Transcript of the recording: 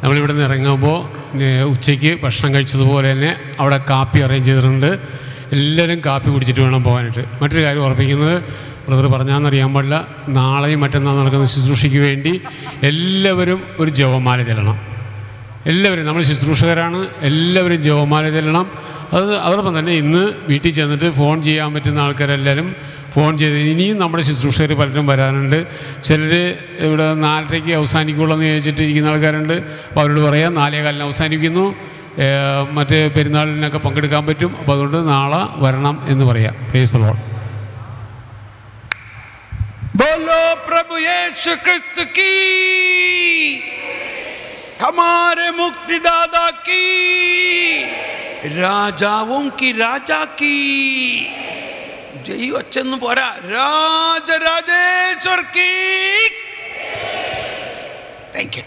നമ്മളിവിടെ നിന്ന് ഇറങ്ങുമ്പോൾ ഉച്ചയ്ക്ക് ഭക്ഷണം കഴിച്ചതുപോലെ തന്നെ അവിടെ കാപ്പി അറേഞ്ച് ചെയ്തിട്ടുണ്ട്. എല്ലാവരും കാപ്പി കുടിച്ചിട്ട് വേണം പോകാനായിട്ട്. മറ്റൊരു കാര്യം ഓർമ്മിക്കുന്നത്, ബ്രദർ പറഞ്ഞാന്നറിയാൻ പാടില്ല, നാളെയും മറ്റന്നാൾ നടക്കുന്ന ശുശ്രൂഷയ്ക്ക് വേണ്ടി എല്ലാവരും ഒരു ജപമാല ചെല്ലണം. എല്ലാവരും, നമ്മൾ ശുശ്രൂഷകരാണ്, എല്ലാവരും ജപമാല ചെല്ലണം. അതോടൊപ്പം തന്നെ ഇന്ന് വീട്ടിൽ ചെന്നിട്ട് ഫോൺ ചെയ്യാൻ പറ്റുന്ന ആൾക്കാരെല്ലാവരും ഫോൺ ചെയ്ത്, ഇനിയും നമ്മുടെ ശുശ്രൂഷകർ പലരും വരാനുണ്ട്. ചിലർ ഇവിടെ 4:30 അവസാനിക്കുള്ളൂ എന്ന് ചോദിച്ചിട്ടിരിക്കുന്ന ആൾക്കാരുണ്ട്. അപ്പോൾ അവരോട് പറയാം 4:15 അവസാനിക്കുന്നു, മറ്റേ പെരുന്നാളിനൊക്കെ പങ്കെടുക്കാൻ പറ്റും. അപ്പോൾ അതുകൊണ്ട് നാളെ വരണം എന്ന് പറയാം. Praise the Lord. बोलो प्रभु यीशु क्रिस्त की, हमारे मुक्तिदाता की, राजाओं की राजा की जय वचन पोरा, राज राजेश्वर की. Thank you.